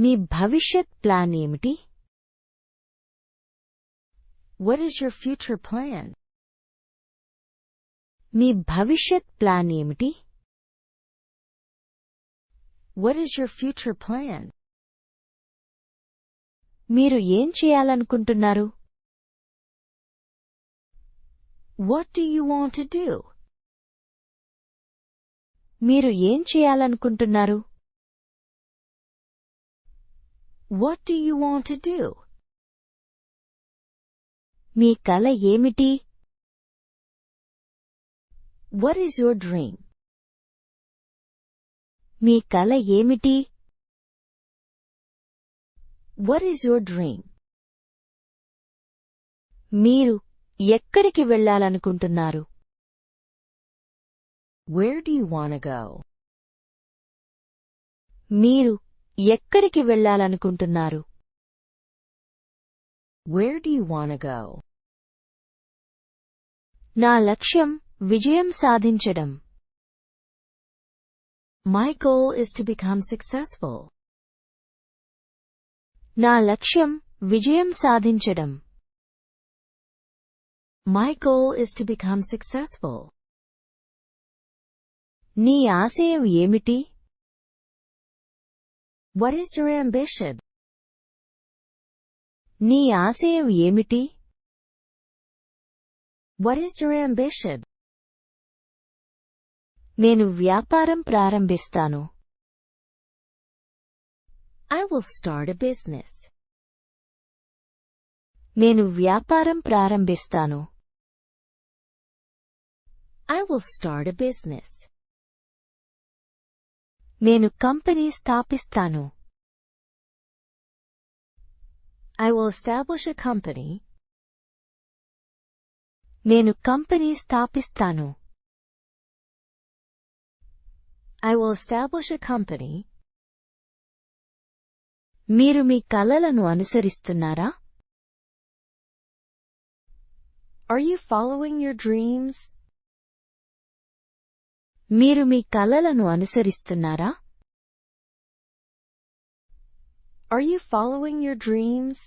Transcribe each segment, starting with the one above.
మీ భవిష్యత్ ప్లాన్ ఏమిటి? What is your future plan? మీ భవిష్యత్ ప్లాన్ ఏమిటి? What is your future plan? మీరు ఏం చేయాలనుకుంటున్నారు? What do you want to do? మీరు ఏం చేయాలనుకుంటున్నారు? What do you want to do? మీ కల ఏమిటి? What is your dream? మీ కల ఏమిటి? What is your dream? మీరు ఎక్కడికి వెళ్ళాలనుకుంటున్నారు? Where do you want to go? మీరు ఎక్కడికి వెళ్ళాలనుకుంటున్నారు? Where do you want to go? నా లక్ష్యం విజయం సాధించడం. My goal is to become successful. నా లక్ష్యం విజయం సాధించడం. My goal is to become successful. నీ ఆశయం ఏమిటి? What is your ambition? నీ ఆశయం ఏమిటి? What is your ambition? నేను వ్యాపారం ప్రారంభిస్తాను. I will start a business. నేను వ్యాపారం ప్రారంభిస్తాను. I will start a business. నేను కంపెనీ స్థాపిస్తాను. I will establish a company. నేను కంపెనీ స్థాపిస్తాను. I will establish a company. మీరు మీ కలలను అనుసరిస్తున్నారా? Are you following your dreams? మీరు మీ కలలను అనుసరిస్తున్నారా? Are you following your dreams?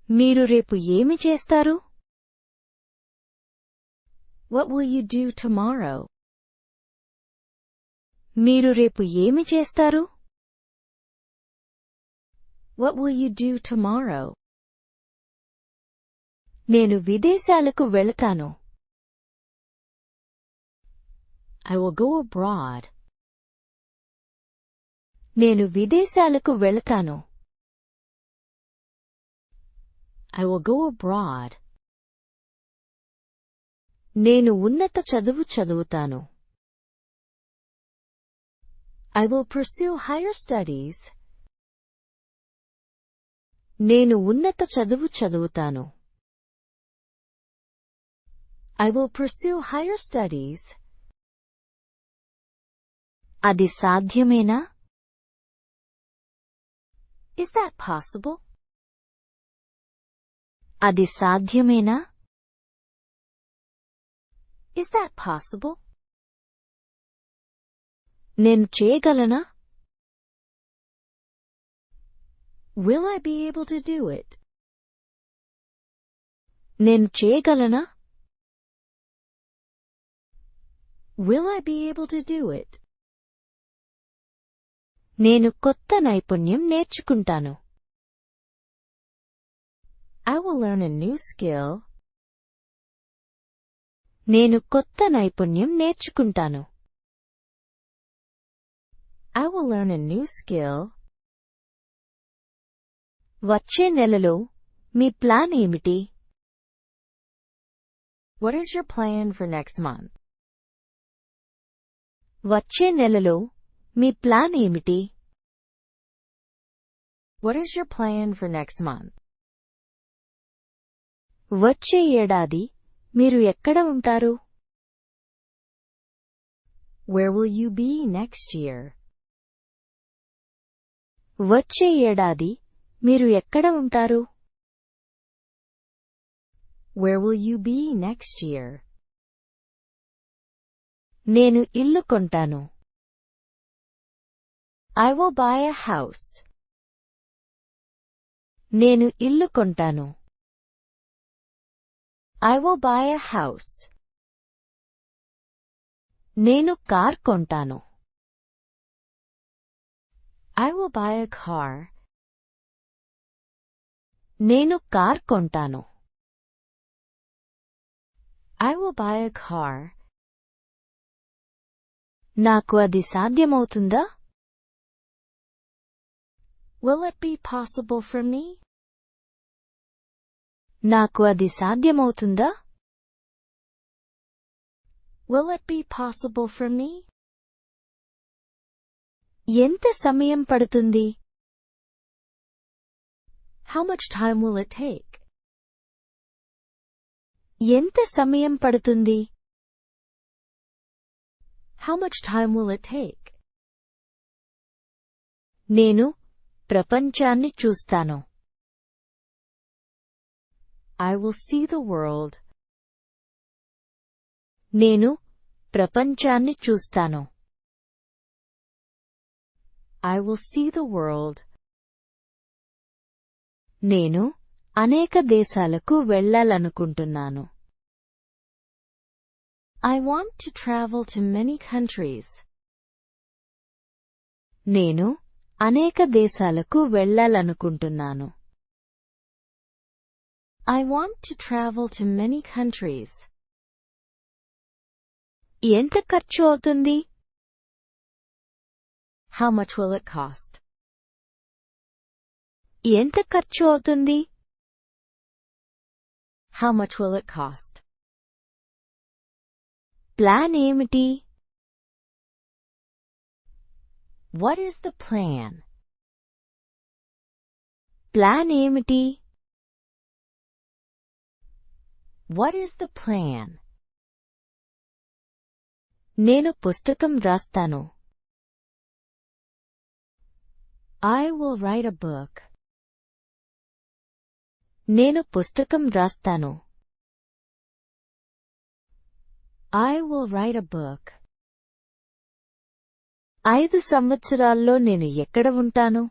మీరు రేపు ఏమి చేస్తారు? What will you do tomorrow? మీరు రేపు ఏమి చేస్తారు? What will you do tomorrow? నేను విదేశాలకు వెళతాను. I will go abroad. నేను విదేశాలకు వెళతాను. I will go abroad. నేను ఉన్నత చదువు చదువుతాను. I will pursue higher studies. నేను ఉన్నత చదువు చదువుతాను. I will pursue higher studies. అది సాధ్యమేనా? Is that possible? అది సాధ్యమేనా? Is that possible? నేను చేయగలనా? Will I be able to do it? నేను చేయగలనా? Will I be able to do it? నేను కొత్త నైపుణ్యం నేర్చుకుంటాను. I will learn a new skill. నేను కొత్త నైపుణ్యం నేర్చుకుంటాను. I will learn a new skill. వచ్చే నెలలో మీ ప్లాన్ ఏమిటి? What is your plan for next month? వచ్చే నెలలో మీ ప్లాన్ ఏమిటి? What is your plan for next month? వచ్చే ఏడాది మీరు ఎక్కడ ఉంటారు? Where will you be next year? వచ్చే ఏడాది మీరు ఎక్కడ ఉంటారు? Where will you be next year? నేను ఇల్లు కొంటాను. I will buy a house. నేను ఇల్లు కొంటాను. I will buy a house. నేను కార్ కొంటాను. I will buy a car. నేను కార్ కొంటాను. I will buy a car. నాకు అది సాధ్యమవుతుందా? Will it be possible for me? నాకు అది సాధ్యమవుతుందా? Will it be possible for me? ఎంత సమయం పడుతుంది? How much time will it take? ఎంత సమయం పడుతుంది? How much time will it take? నేను ప్రపంచాన్ని చూస్తాను. I will see the world. నేను ప్రపంచాన్ని చూస్తాను. I will see the world. నేను అనేక దేశాలకు వెళ్ళాలనుకుంటున్నాను. I want to travel to many countries. నేను అనేక దేశాలకు వెళ్ళాలనుకుంటున్నాను. I want to travel to many countries. ఎంత ఖర్చు అవుతుంది? How much will it cost? ఎంత ఖర్చు అవుతుంది? How much will it cost? Plan ఏమిటి? What is the plan? Plan ఏమిటి? What is the plan? నేను పుస్తకం రాస్తాను. I will write a book. నేను పుస్తకం రాస్తాను. I will write a book. 5 సంవత్సరాల్లో నేను ఎక్కడ ఉంటాను?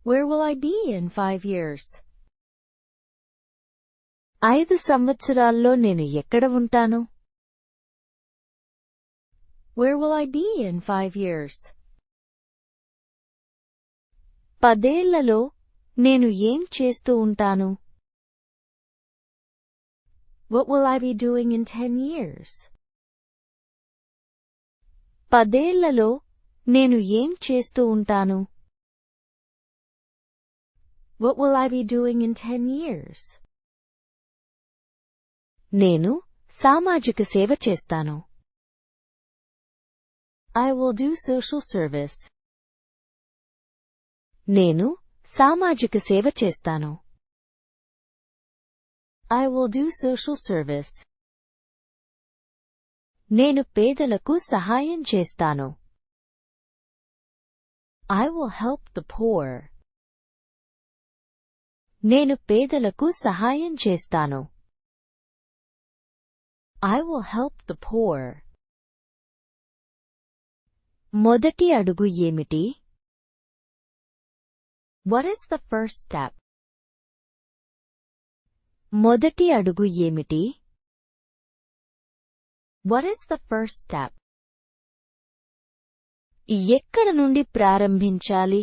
Where will I be in 5 years? 5 సంవత్సరాల్లో నేను ఎక్కడ ఉంటాను? Where will I be in 5 years? 10 ఏళ్లలో నేను ఏం చేస్తూ ఉంటాను? What will I be doing in 10 years? 10 ఏళ్లలో నేను ఏం చేస్తూ ఉంటాను? What will I be doing in 10 years? నేను సామాజిక సేవ చేస్తాను. I will do social service. నేను సామాజిక సేవ చేస్తాను. I will do social service. నేను పేదలకు సహాయం చేస్తాను. I will help the poor. నేను పేదలకు సహాయం చేస్తాను. I will help the poor. మొదటి అడుగు ఏమిటి? What is the first step? మొదటి అడుగు ఏమిటి? What is the first step? ఎక్కడ నుండి ప్రారంభించాలి?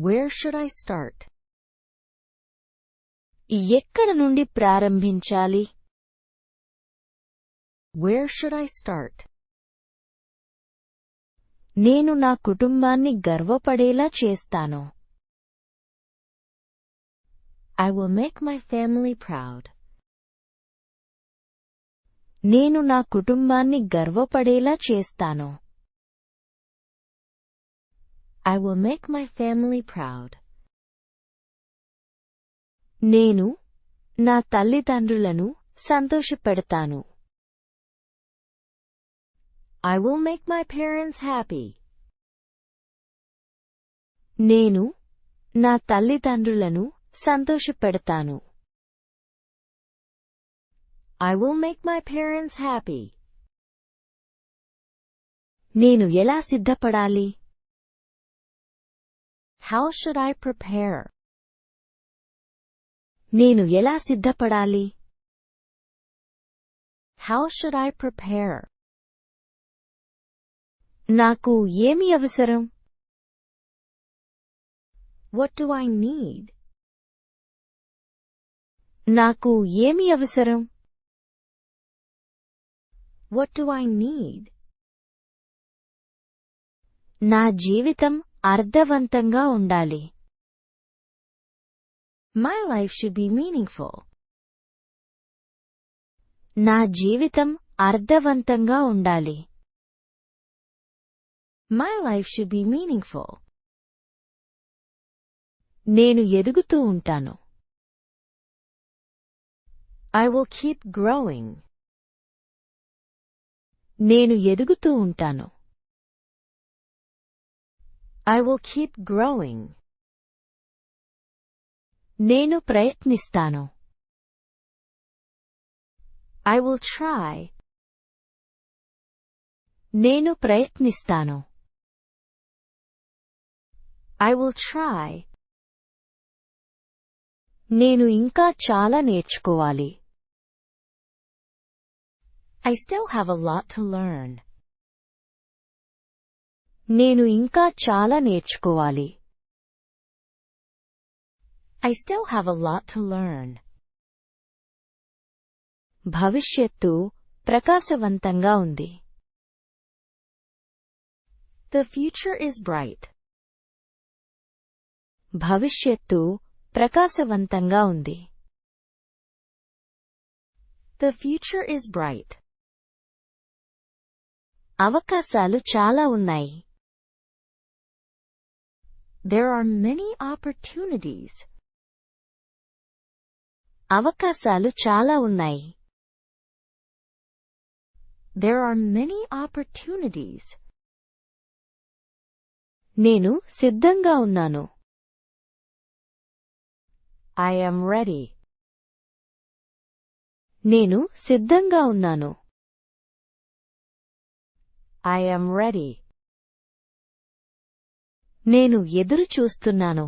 Where should I start? ఎక్కడ నుండి ప్రారంభించాలి? Where should I start? నేను నా కుటుంబాన్ని గర్వపడేలా చేస్తాను. I will make my family proud. నేను నా కుటుంబాన్ని గర్వపడేలా చేస్తాను. I will make my family proud. నేను నా తల్లిదండ్రులను సంతోషపెడతాను. I will make my parents happy. నేను నా తల్లిదండ్రులను సంతోషపెడతాను. I will make my parents happy. నేను ఎలా సిద్ధపడాలి? How should I prepare? నేను ఎలా సిద్ధపడాలి? How should I prepare? నాకు ఏమి అవసరం? What do I need? నాకు ఏమి అవసరం? What do I need? నా జీవితం అర్థవంతంగా ఉండాలి. My life should be meaningful. నా జీవితం అర్థవంతంగా ఉండాలి. My life should be meaningful. నేను ఎదుగుతూ ఉంటాను. I will keep growing. నేను ఎదుగుతూ ఉంటాను. I will keep growing. నేను ప్రయత్నిస్తాను. I will try. నేను ప్రయత్నిస్తాను. I will try. నేను ఇంకా చాలా నేర్చుకోవాలి. I still have a lot to learn. నేను ఇంకా చాలా నేర్చుకోవాలి. I still have a lot to learn. భవిష్యత్తు ప్రకాశవంతంగా ఉంది. The future is bright. భవిష్యత్తు ప్రకాశవంతంగా ఉంది. The future is bright. అవకాశాలు చాలా ఉన్నాయి. There are many opportunities. అవకాశాలు చాలా ఉన్నాయి. There are many opportunities. నేను సిద్ధంగా ఉన్నాను. I am ready. నేను సిద్ధంగా ఉన్నాను. I am ready. నేను ఎదురు చూస్తున్నాను.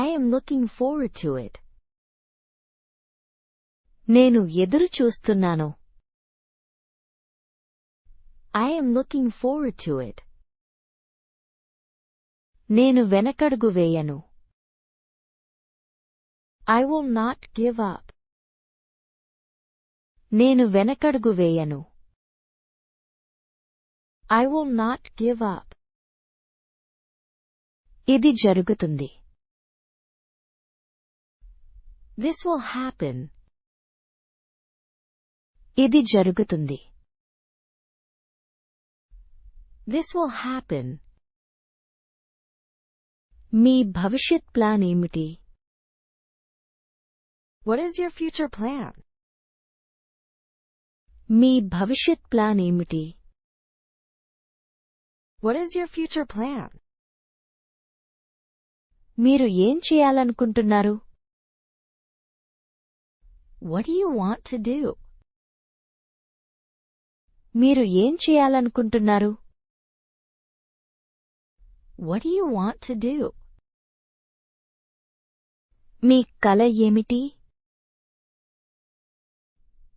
I am looking forward to it. నేను ఎదురు చూస్తున్నాను. I am looking forward to it. నేను వెనకడుగు వేయను. I will not give up. నేను వెనకడుగు వేయను. I will not give up. ఇది జరుగుతుంది. This will happen. ఇది జరుగుతుంది. This will happen. మీ భవిష్యత్ ప్లాన్ ఏమిటి? What is your future plan? మీ భవిష్యత్ ప్లాన్ ఏమిటి? What is your future plan? మీరు ఏం చేయాలనుకుంటున్నారు? What do you want to do? మీరు ఏం చేయాలనుకుంటున్నారు? What do you want to do? మీ కల ఏమిటి?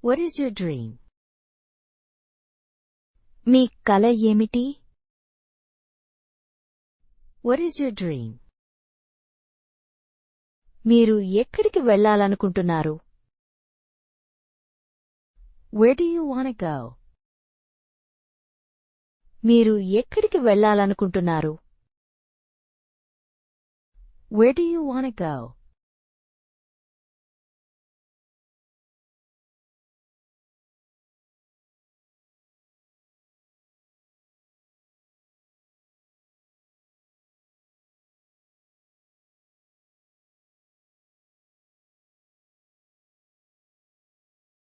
What is your dream? మీ కల ఏమిటి? What is your dream? మీరు ఎక్కడికి వెళ్ళాలనుకుంటున్నారు? Where do you want to go? మీరు ఎక్కడికి వెళ్ళాలనుకుంటున్నారు? Where do you want to go?